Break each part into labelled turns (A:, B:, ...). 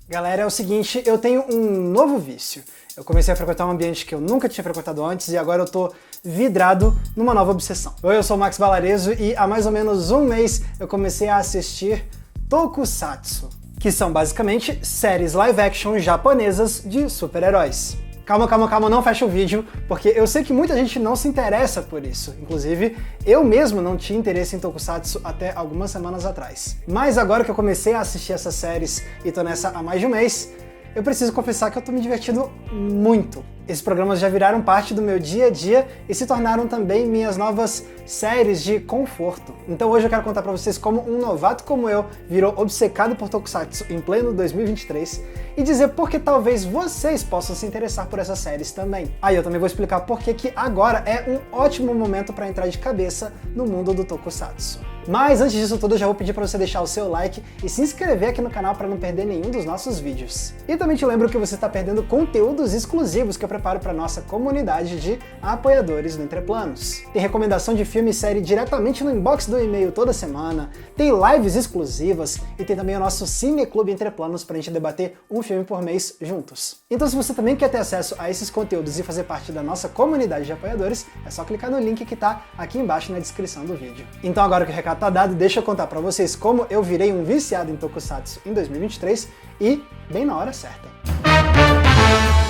A: Galera, é o seguinte, eu tenho um novo vício. Eu comecei a frequentar um ambiente que eu nunca tinha frequentado antes e agora eu tô vidrado numa nova obsessão. Oi, eu sou o Max Balarezo e há mais ou menos um mês eu comecei a assistir Tokusatsu, que são basicamente séries live action japonesas de super-heróis. Calma, não fecha o vídeo, porque eu sei que muita gente não se interessa por isso. Inclusive, eu mesmo não tinha interesse em Tokusatsu até algumas semanas atrás. Mas agora que eu comecei a assistir essas séries e tô nessa há mais de um mês, eu preciso confessar que eu tô me divertindo muito. Esses programas já viraram parte do meu dia a dia e se tornaram também minhas novas séries de conforto. Então hoje eu quero contar pra vocês como um novato como eu virou obcecado por Tokusatsu em pleno 2023 e dizer por que talvez vocês possam se interessar por essas séries também. Aí eu também vou explicar por que agora é um ótimo momento para entrar de cabeça no mundo do Tokusatsu. Mas antes disso tudo, eu já vou pedir para você deixar o seu like e se inscrever aqui no canal para não perder nenhum dos nossos vídeos. E também te lembro que você está perdendo conteúdos exclusivos que eu preparo para nossa comunidade de apoiadores do Entreplanos. Tem recomendação de filme e série diretamente no inbox do e-mail toda semana, tem lives exclusivas e tem também o nosso Cineclube Entreplanos para a gente debater um filme por mês juntos. Então se você também quer ter acesso a esses conteúdos e fazer parte da nossa comunidade de apoiadores, é só clicar no link que está aqui embaixo na descrição do vídeo. Então agora que o recado tá dado, deixa eu contar pra vocês como eu virei um viciado em Tokusatsu em 2023 e bem na hora certa.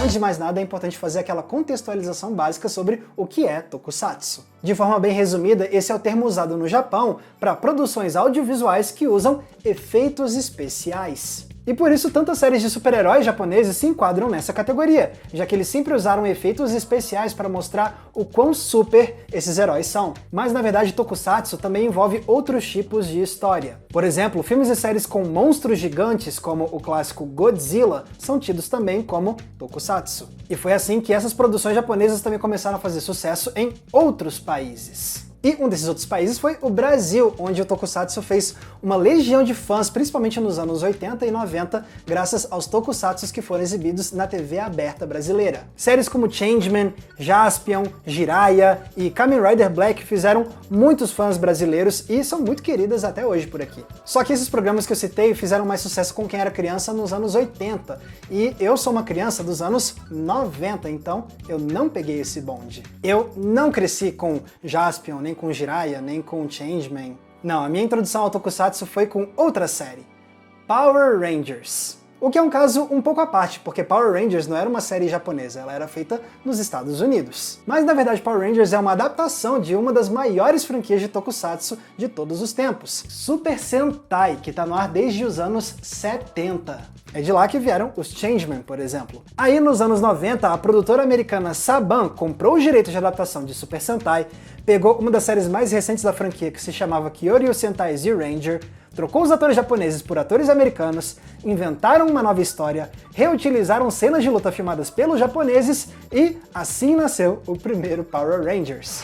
A: Antes de mais nada, é importante fazer aquela contextualização básica sobre o que é Tokusatsu. De forma bem resumida, esse é o termo usado no Japão para produções audiovisuais que usam efeitos especiais. E por isso tantas séries de super-heróis japoneses se enquadram nessa categoria, já que eles sempre usaram efeitos especiais para mostrar o quão super esses heróis são. Mas na verdade Tokusatsu também envolve outros tipos de história. Por exemplo, filmes e séries com monstros gigantes, como o clássico Godzilla, são tidos também como Tokusatsu. E foi assim que essas produções japonesas também começaram a fazer sucesso em outros países. E um desses outros países foi o Brasil, onde o Tokusatsu fez uma legião de fãs, principalmente nos anos 80 e 90, graças aos Tokusatsus que foram exibidos na TV aberta brasileira. Séries como Changeman, Jaspion, Jiraiya e Kamen Rider Black fizeram muitos fãs brasileiros e são muito queridas até hoje por aqui. Só que esses programas que eu citei fizeram mais sucesso com quem era criança nos anos 80, e eu sou uma criança dos anos 90, então eu não peguei esse bonde. Eu não cresci com Jaspion, nem com Jiraiya, nem com Changeman. Não, a minha introdução ao Tokusatsu foi com outra série, Power Rangers. O que é um caso um pouco à parte, porque Power Rangers não era uma série japonesa, ela era feita nos Estados Unidos. Mas na verdade Power Rangers é uma adaptação de uma das maiores franquias de Tokusatsu de todos os tempos, Super Sentai, que tá no ar desde os anos 70. É de lá que vieram os Changeman, por exemplo. Aí nos anos 90, a produtora americana Saban comprou os direitos de adaptação de Super Sentai, pegou uma das séries mais recentes da franquia, que se chamava Kyoryu Sentai Z-Ranger, trocou os atores japoneses por atores americanos, inventaram uma nova história, reutilizaram cenas de luta filmadas pelos japoneses e assim nasceu o primeiro Power Rangers.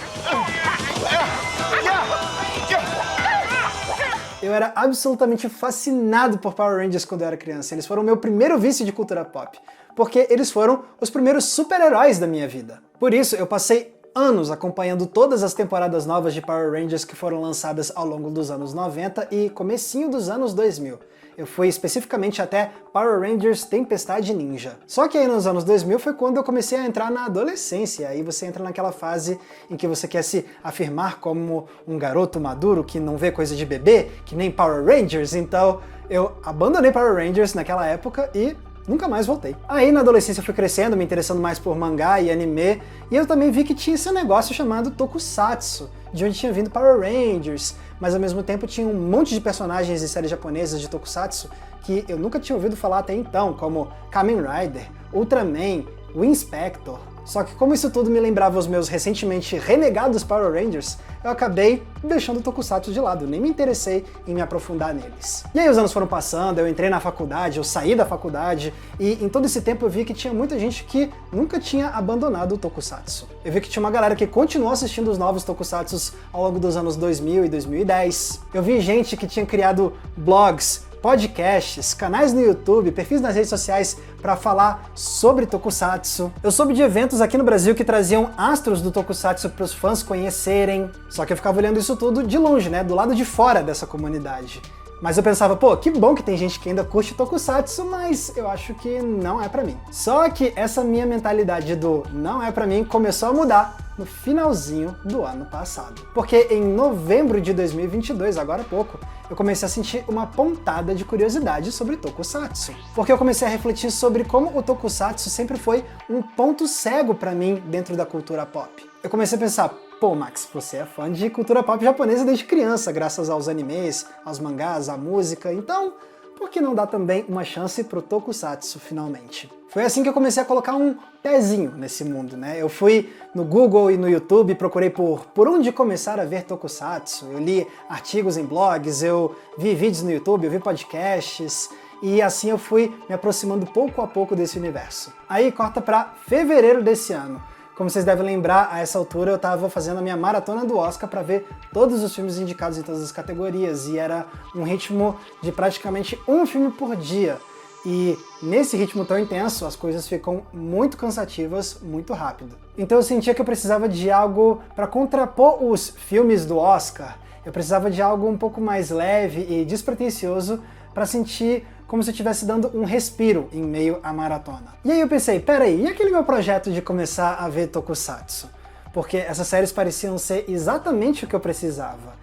A: Eu era absolutamente fascinado por Power Rangers quando eu era criança. Eles foram o meu primeiro vício de cultura pop, porque eles foram os primeiros super-heróis da minha vida. Por isso, eu passei anos acompanhando todas as temporadas novas de Power Rangers que foram lançadas ao longo dos anos 90 e comecinho dos anos 2000. Eu fui especificamente até Power Rangers Tempestade Ninja. Só que aí nos anos 2000 foi quando eu comecei a entrar na adolescência, aí você entra naquela fase em que você quer se afirmar como um garoto maduro que não vê coisa de bebê, que nem Power Rangers, então eu abandonei Power Rangers naquela época e nunca mais voltei. Aí na adolescência eu fui crescendo, me interessando mais por mangá e anime, e eu também vi que tinha esse negócio chamado Tokusatsu, de onde tinha vindo Power Rangers, mas ao mesmo tempo tinha um monte de personagens e séries japonesas de Tokusatsu que eu nunca tinha ouvido falar até então, como Kamen Rider, Ultraman, Winspector. Só que como isso tudo me lembrava os meus recentemente renegados Power Rangers, eu acabei deixando o Tokusatsu de lado, nem me interessei em me aprofundar neles. E aí os anos foram passando, eu entrei na faculdade, eu saí da faculdade, e em todo esse tempo eu vi que tinha muita gente que nunca tinha abandonado o Tokusatsu. Eu vi que tinha uma galera que continuou assistindo os novos Tokusatsus ao longo dos anos 2000 e 2010. Eu vi gente que tinha criado blogs, podcasts, canais no YouTube, perfis nas redes sociais para falar sobre Tokusatsu. Eu soube de eventos aqui no Brasil que traziam astros do Tokusatsu para os fãs conhecerem, só que eu ficava olhando isso tudo de longe, né, do lado de fora dessa comunidade. Mas eu pensava, pô, que bom que tem gente que ainda curte Tokusatsu, mas eu acho que não é pra mim. Só que essa minha mentalidade do não é pra mim começou a mudar no finalzinho do ano passado. Porque em novembro de 2022, agora há pouco, eu comecei a sentir uma pontada de curiosidade sobre Tokusatsu. Porque eu comecei a refletir sobre como o Tokusatsu sempre foi um ponto cego pra mim dentro da cultura pop. Eu comecei a pensar, pô, Max, você é fã de cultura pop japonesa desde criança, graças aos animes, aos mangás, à música, então por que não dar também uma chance pro Tokusatsu, finalmente? Foi assim que eu comecei a colocar um pezinho nesse mundo, né? Eu fui no Google e no YouTube, procurei por onde começar a ver Tokusatsu, eu li artigos em blogs, eu vi vídeos no YouTube, eu vi podcasts, e assim eu fui me aproximando pouco a pouco desse universo. Aí corta pra fevereiro desse ano. Como vocês devem lembrar, a essa altura eu estava fazendo a minha maratona do Oscar para ver todos os filmes indicados em todas as categorias, e era um ritmo de praticamente um filme por dia. E nesse ritmo tão intenso, as coisas ficam muito cansativas muito rápido. Então eu sentia que eu precisava de algo para contrapor os filmes do Oscar. Eu precisava de algo um pouco mais leve e despretensioso para sentir como se eu estivesse dando um respiro em meio à maratona. E aí eu pensei, peraí, e aquele meu projeto de começar a ver Tokusatsu? Porque essas séries pareciam ser exatamente o que eu precisava.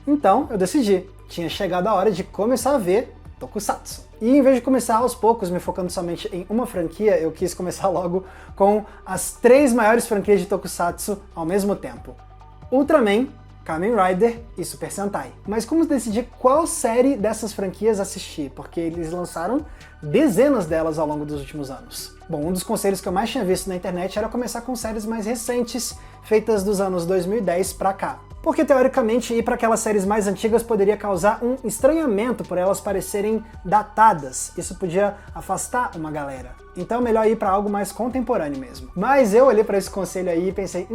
A: Então eu decidi, tinha chegado a hora de começar a ver Tokusatsu. E em vez de começar aos poucos, me focando somente em uma franquia, eu quis começar logo com as 3 maiores franquias de Tokusatsu ao mesmo tempo: Ultraman, Kamen Rider e Super Sentai. Mas como decidir qual série dessas franquias assistir? Porque eles lançaram dezenas delas ao longo dos últimos anos. Bom, um dos conselhos que eu mais tinha visto na internet era começar com séries mais recentes, feitas dos anos 2010 pra cá. Porque teoricamente ir para aquelas séries mais antigas poderia causar um estranhamento por elas parecerem datadas. Isso podia afastar uma galera. Então é melhor ir para algo mais contemporâneo mesmo. Mas eu olhei para esse conselho aí e pensei,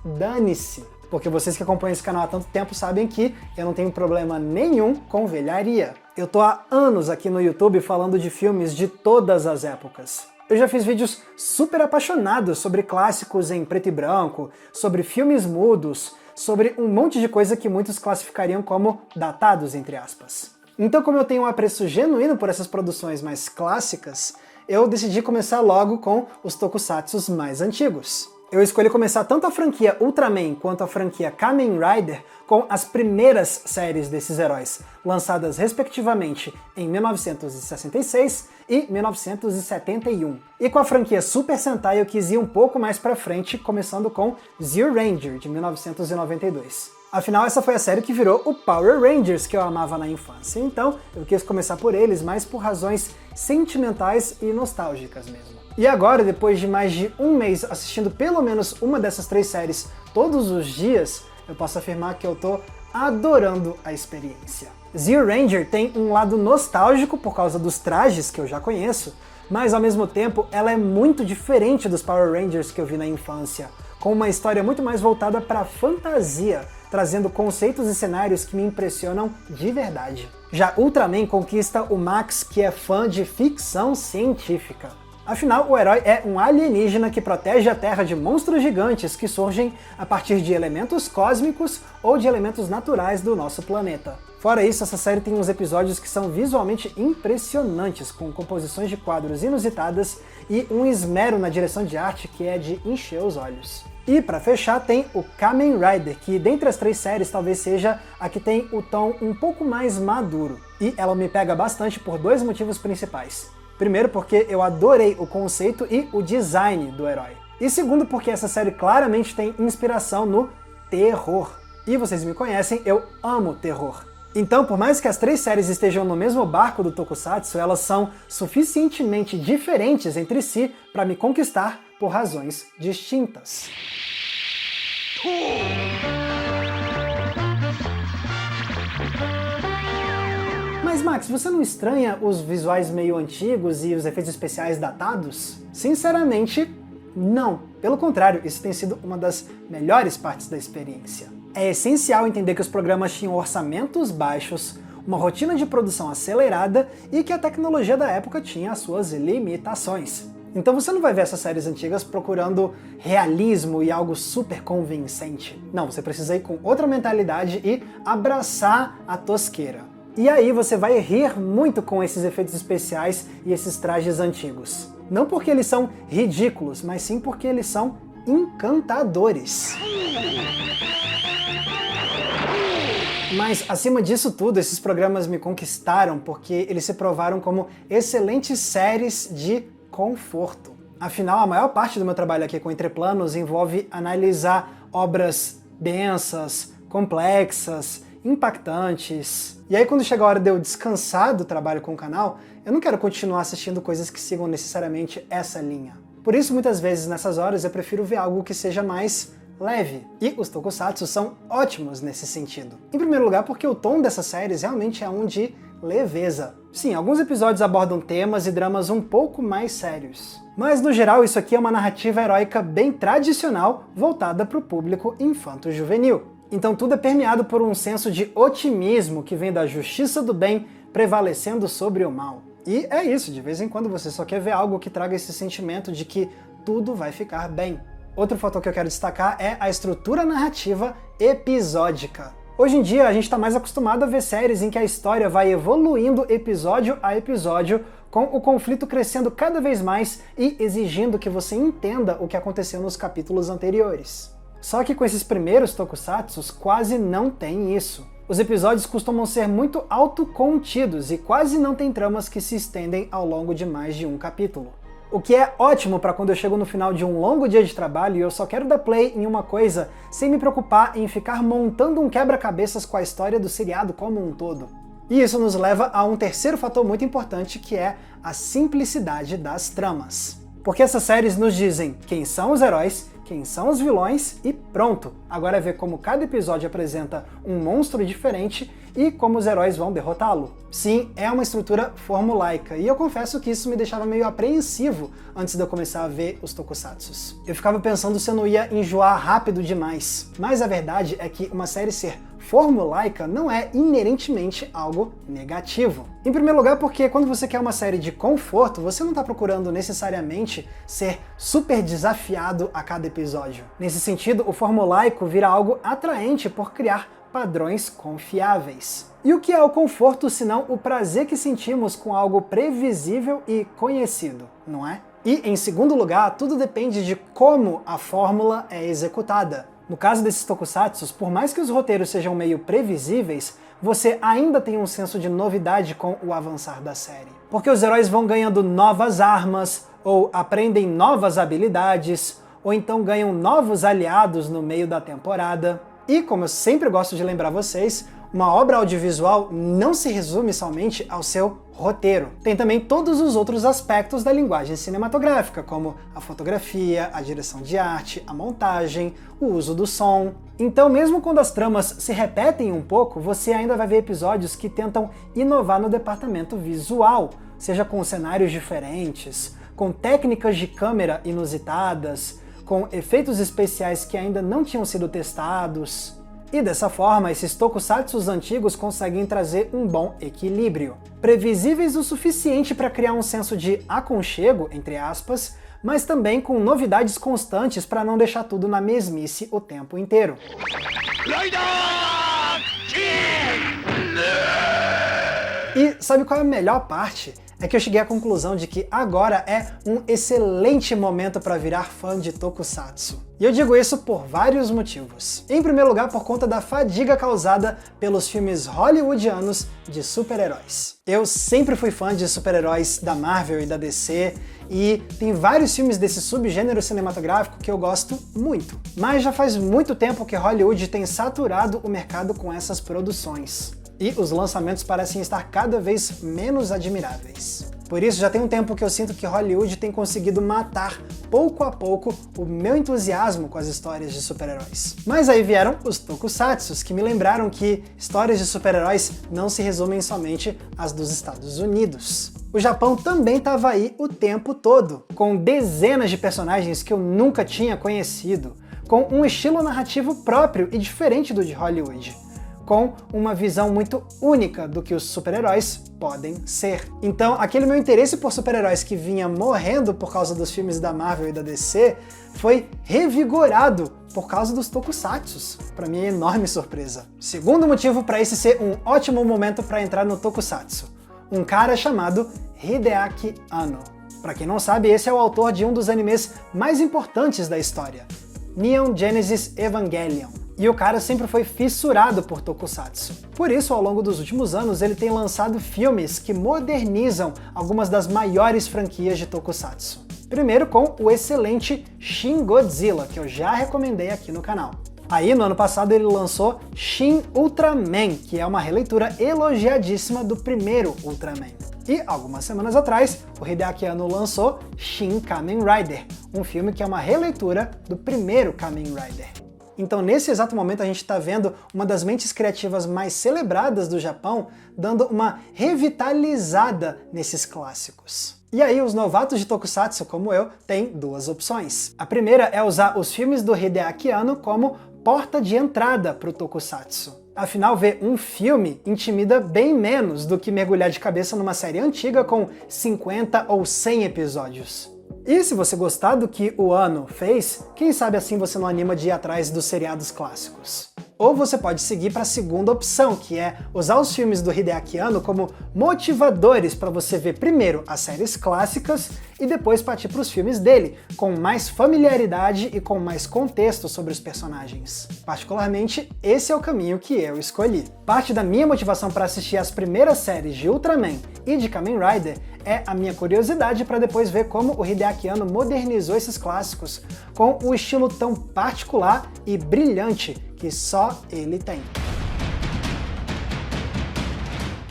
A: dane-se. Porque vocês que acompanham esse canal há tanto tempo sabem que eu não tenho problema nenhum com velharia. Eu tô há anos aqui no YouTube falando de filmes de todas as épocas. Eu já fiz vídeos super apaixonados sobre clássicos em preto e branco, sobre filmes mudos, sobre um monte de coisa que muitos classificariam como datados, entre aspas. Então, como eu tenho um apreço genuíno por essas produções mais clássicas, eu decidi começar logo com os tokusatsus mais antigos. Eu escolhi começar tanto a franquia Ultraman quanto a franquia Kamen Rider com as primeiras séries desses heróis, lançadas respectivamente em 1966 e 1971. E com a franquia Super Sentai eu quis ir um pouco mais pra frente, começando com Zyuranger, de 1992. Afinal, essa foi a série que virou o Power Rangers que eu amava na infância, então eu quis começar por eles, mais por razões sentimentais e nostálgicas mesmo. E agora, depois de mais de um mês assistindo pelo menos uma dessas 3 séries todos os dias, eu posso afirmar que eu tô adorando a experiência. Zyuranger tem um lado nostálgico por causa dos trajes que eu já conheço, mas ao mesmo tempo ela é muito diferente dos Power Rangers que eu vi na infância, com uma história muito mais voltada para fantasia, trazendo conceitos e cenários que me impressionam de verdade. Já Ultraman conquista o Max, que é fã de ficção científica. Afinal, o herói é um alienígena que protege a Terra de monstros gigantes que surgem a partir de elementos cósmicos ou de elementos naturais do nosso planeta. Fora isso, essa série tem uns episódios que são visualmente impressionantes, com composições de quadros inusitadas e um esmero na direção de arte que é de encher os olhos. E para fechar tem o Kamen Rider, que dentre as 3 séries talvez seja a que tem o tom um pouco mais maduro. E ela me pega bastante por 2 motivos principais. Primeiro, porque eu adorei o conceito e o design do herói. E segundo, porque essa série claramente tem inspiração no terror. E vocês me conhecem, eu amo terror. Então, por mais que as 3 séries estejam no mesmo barco do Tokusatsu, elas são suficientemente diferentes entre si para me conquistar por razões distintas. Mas Max, você não estranha os visuais meio antigos e os efeitos especiais datados? Sinceramente, não. Pelo contrário, isso tem sido uma das melhores partes da experiência. É essencial entender que os programas tinham orçamentos baixos, uma rotina de produção acelerada e que a tecnologia da época tinha as suas limitações. Então você não vai ver essas séries antigas procurando realismo e algo super convincente. Não, você precisa ir com outra mentalidade e abraçar a tosqueira. E aí você vai rir muito com esses efeitos especiais e esses trajes antigos. Não porque eles são ridículos, mas sim porque eles são encantadores. Mas, acima disso tudo, esses programas me conquistaram porque eles se provaram como excelentes séries de conforto. Afinal, a maior parte do meu trabalho aqui com Entreplanos envolve analisar obras densas, complexas, impactantes. E aí quando chega a hora de eu descansar do trabalho com o canal, eu não quero continuar assistindo coisas que sigam necessariamente essa linha. Por isso, muitas vezes nessas horas eu prefiro ver algo que seja mais leve. E os tokusatsu são ótimos nesse sentido. Em primeiro lugar, porque o tom dessas séries realmente é um de leveza. Sim, alguns episódios abordam temas e dramas um pouco mais sérios. Mas no geral, isso aqui é uma narrativa heróica bem tradicional, voltada para o público infanto-juvenil. Então tudo é permeado por um senso de otimismo que vem da justiça do bem prevalecendo sobre o mal. E é isso, de vez em quando você só quer ver algo que traga esse sentimento de que tudo vai ficar bem. Outro fator que eu quero destacar é a estrutura narrativa episódica. Hoje em dia a gente está mais acostumado a ver séries em que a história vai evoluindo episódio a episódio, com o conflito crescendo cada vez mais e exigindo que você entenda o que aconteceu nos capítulos anteriores. Só que com esses primeiros tokusatsus quase não tem isso. Os episódios costumam ser muito autocontidos e quase não tem tramas que se estendem ao longo de mais de um capítulo. O que é ótimo para quando eu chego no final de um longo dia de trabalho e eu só quero dar play em uma coisa sem me preocupar em ficar montando um quebra-cabeças com a história do seriado como um todo. E isso nos leva a um terceiro fator muito importante, que é a simplicidade das tramas. Porque essas séries nos dizem quem são os heróis, quem são os vilões e pronto! Agora é ver como cada episódio apresenta um monstro diferente e como os heróis vão derrotá-lo. Sim, é uma estrutura formulaica, e eu confesso que isso me deixava meio apreensivo antes de eu começar a ver os tokusatsus. Eu ficava pensando se eu não ia enjoar rápido demais, mas a verdade é que uma série ser formulaica não é inerentemente algo negativo. Em primeiro lugar, porque quando você quer uma série de conforto, você não está procurando necessariamente ser super desafiado a cada episódio. Nesse sentido, o formulaico vira algo atraente por criar padrões confiáveis. E o que é o conforto senão o prazer que sentimos com algo previsível e conhecido, não é? E, em segundo lugar, tudo depende de como a fórmula é executada. No caso desses tokusatsus, por mais que os roteiros sejam meio previsíveis, você ainda tem um senso de novidade com o avançar da série. Porque os heróis vão ganhando novas armas, ou aprendem novas habilidades, ou então ganham novos aliados no meio da temporada. E, como eu sempre gosto de lembrar vocês, uma obra audiovisual não se resume somente ao seu roteiro. Tem também todos os outros aspectos da linguagem cinematográfica, como a fotografia, a direção de arte, a montagem, o uso do som. Então, mesmo quando as tramas se repetem um pouco, você ainda vai ver episódios que tentam inovar no departamento visual, seja com cenários diferentes, com técnicas de câmera inusitadas, com efeitos especiais que ainda não tinham sido testados. E dessa forma, esses tokusatsus antigos conseguem trazer um bom equilíbrio. Previsíveis o suficiente para criar um senso de aconchego, entre aspas, mas também com novidades constantes para não deixar tudo na mesmice o tempo inteiro. E sabe qual é a melhor parte? É que eu cheguei à conclusão de que agora é um excelente momento para virar fã de tokusatsu. E eu digo isso por vários motivos. Em primeiro lugar, por conta da fadiga causada pelos filmes hollywoodianos de super-heróis. Eu sempre fui fã de super-heróis da Marvel e da DC, e tem vários filmes desse subgênero cinematográfico que eu gosto muito. Mas já faz muito tempo que Hollywood tem saturado o mercado com essas produções. E os lançamentos parecem estar cada vez menos admiráveis. Por isso, já tem um tempo que eu sinto que Hollywood tem conseguido matar, pouco a pouco, o meu entusiasmo com as histórias de super-heróis. Mas aí vieram os tokusatsus, que me lembraram que histórias de super-heróis não se resumem somente às dos Estados Unidos. O Japão também estava aí o tempo todo, com dezenas de personagens que eu nunca tinha conhecido, com um estilo narrativo próprio e diferente do de Hollywood, com uma visão muito única do que os super-heróis podem ser. Então, aquele meu interesse por super-heróis que vinha morrendo por causa dos filmes da Marvel e da DC foi revigorado por causa dos tokusatsus, para minha enorme surpresa. Segundo motivo para esse ser um ótimo momento para entrar no tokusatsu, um cara chamado Hideaki Anno. Para quem não sabe, esse é o autor de um dos animes mais importantes da história, Neon Genesis Evangelion. E o cara sempre foi fissurado por tokusatsu. Por isso, ao longo dos últimos anos, ele tem lançado filmes que modernizam algumas das maiores franquias de tokusatsu. Primeiro com o excelente Shin Godzilla, que eu já recomendei aqui no canal. Aí, no ano passado, ele lançou Shin Ultraman, que é uma releitura elogiadíssima do primeiro Ultraman. E, algumas semanas atrás, o Hideaki Anno lançou Shin Kamen Rider, um filme que é uma releitura do primeiro Kamen Rider. Então, nesse exato momento, a gente está vendo uma das mentes criativas mais celebradas do Japão dando uma revitalizada nesses clássicos. E aí, os novatos de tokusatsu, como eu, têm duas opções. A primeira é usar os filmes do Hideaki Anno como porta de entrada para o tokusatsu. Afinal, ver um filme intimida bem menos do que mergulhar de cabeça numa série antiga com 50 ou 100 episódios. E se você gostar do que o Anno fez, quem sabe assim você não anima de ir atrás dos seriados clássicos. Ou você pode seguir para a segunda opção, que é usar os filmes do Hideaki Anno como motivadores para você ver primeiro as séries clássicas e depois partir para os filmes dele, com mais familiaridade e com mais contexto sobre os personagens. Particularmente, esse é o caminho que eu escolhi. Parte da minha motivação para assistir as primeiras séries de Ultraman e de Kamen Rider é a minha curiosidade para depois ver como o Hideaki Anno modernizou esses clássicos com o estilo tão particular e brilhante que só ele tem.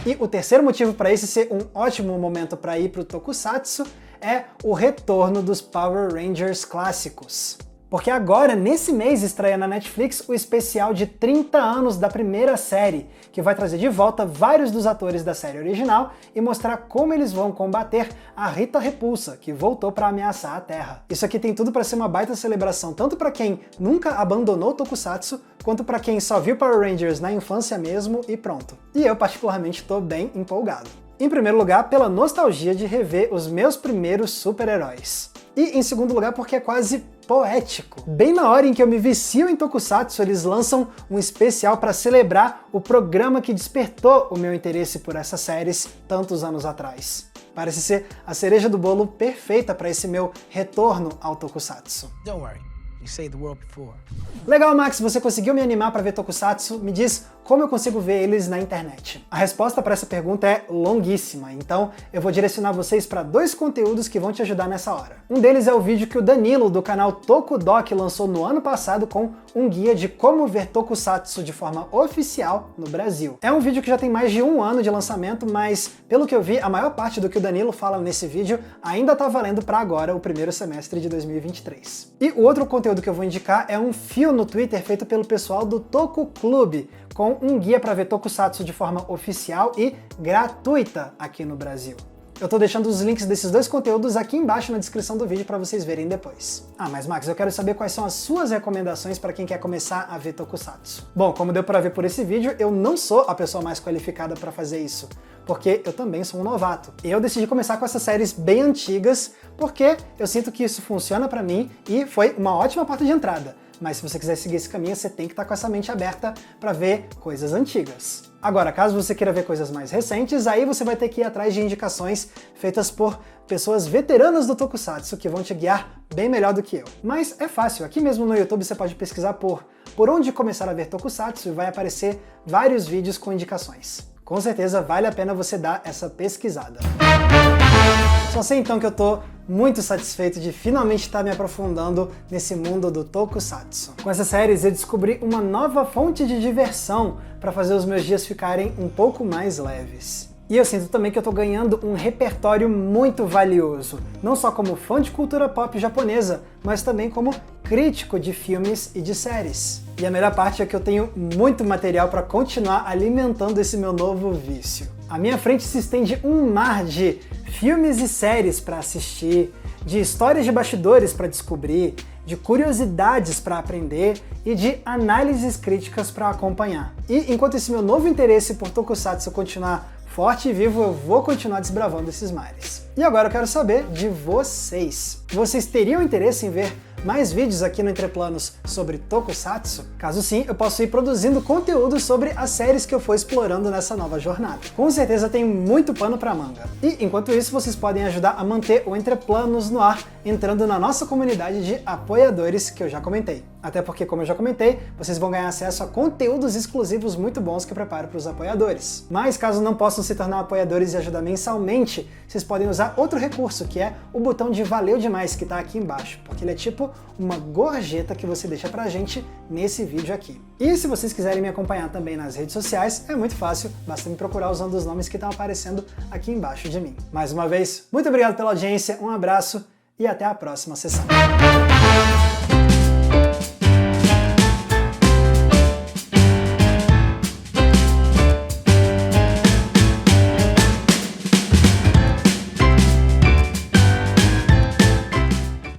A: E o terceiro motivo para esse ser um ótimo momento para ir para o tokusatsu é o retorno dos Power Rangers clássicos. Porque agora, nesse mês, estreia na Netflix o especial de 30 anos da primeira série, que vai trazer de volta vários dos atores da série original e mostrar como eles vão combater a Rita Repulsa, que voltou para ameaçar a Terra. Isso aqui tem tudo para ser uma baita celebração, tanto para quem nunca abandonou o tokusatsu, quanto para quem só viu Power Rangers na infância mesmo e pronto. E eu particularmente tô bem empolgado. Em primeiro lugar, pela nostalgia de rever os meus primeiros super-heróis. E em segundo lugar, porque é quase poético. Bem na hora em que eu me vicio em tokusatsu, eles lançam um especial para celebrar o programa que despertou o meu interesse por essas séries tantos anos atrás. Parece ser a cereja do bolo perfeita para esse meu retorno ao tokusatsu.
B: Don't worry, you saved the world before.
A: Legal, Max, você conseguiu me animar para ver tokusatsu? Me diz como eu consigo ver eles na internet. A resposta para essa pergunta é longuíssima, então eu vou direcionar vocês para dois conteúdos que vão te ajudar nessa hora. Um deles é o vídeo que o Danilo, do canal Tokudok, lançou no ano passado com um guia de como ver tokusatsu de forma oficial no Brasil. É um vídeo que já tem mais de um ano de lançamento, mas pelo que eu vi, a maior parte do que o Danilo fala nesse vídeo ainda tá valendo para agora, o primeiro semestre de 2023. E o outro conteúdo que eu vou indicar é um fio no Twitter feito pelo pessoal do Toku Club, com um guia para ver tokusatsu de forma oficial e gratuita aqui no Brasil. Eu tô deixando os links desses dois conteúdos aqui embaixo na descrição do vídeo para vocês verem depois. Ah, mas Max, eu quero saber quais são as suas recomendações para quem quer começar a ver tokusatsu. Bom, como deu para ver por esse vídeo, eu não sou a pessoa mais qualificada para fazer isso, porque eu também sou um novato. Eu decidi começar com essas séries bem antigas, porque eu sinto que isso funciona para mim e foi uma ótima porta de entrada. Mas se você quiser seguir esse caminho, você tem que estar com essa mente aberta para ver coisas antigas. Agora, caso você queira ver coisas mais recentes, aí você vai ter que ir atrás de indicações feitas por pessoas veteranas do tokusatsu que vão te guiar bem melhor do que eu. Mas é fácil, aqui mesmo no YouTube você pode pesquisar por onde começar a ver tokusatsu e vai aparecer vários vídeos com indicações. Com certeza vale a pena você dar essa pesquisada. Só sei então que eu tô muito satisfeito de finalmente estar me aprofundando nesse mundo do tokusatsu. Com essas séries eu descobri uma nova fonte de diversão para fazer os meus dias ficarem um pouco mais leves. E eu sinto também que eu tô ganhando um repertório muito valioso, não só como fã de cultura pop japonesa, mas também como crítico de filmes e de séries. E a melhor parte é que eu tenho muito material para continuar alimentando esse meu novo vício. À minha frente se estende um mar de filmes e séries para assistir, de histórias de bastidores para descobrir, de curiosidades para aprender e de análises críticas para acompanhar. E enquanto esse meu novo interesse por Tokusatsu continuar forte e vivo, eu vou continuar desbravando esses mares. E agora eu quero saber de vocês. Vocês teriam interesse em ver mais vídeos aqui no Entre Planos sobre Tokusatsu? Caso sim, eu posso ir produzindo conteúdo sobre as séries que eu for explorando nessa nova jornada. Com certeza tem muito pano pra manga. E enquanto isso, vocês podem ajudar a manter o Entre Planos no ar, entrando na nossa comunidade de apoiadores que eu já comentei. Até porque, como eu já comentei, vocês vão ganhar acesso a conteúdos exclusivos muito bons que eu preparo para os apoiadores. Mas caso não possam se tornar apoiadores e ajudar mensalmente, vocês podem usar outro recurso, que é o botão de Valeu Demais, que está aqui embaixo, porque ele é tipo uma gorjeta que você deixa pra gente nesse vídeo aqui. E se vocês quiserem me acompanhar também nas redes sociais, é muito fácil, basta me procurar usando os nomes que estão aparecendo aqui embaixo de mim. Mais uma vez, muito obrigado pela audiência, um abraço e até a próxima sessão.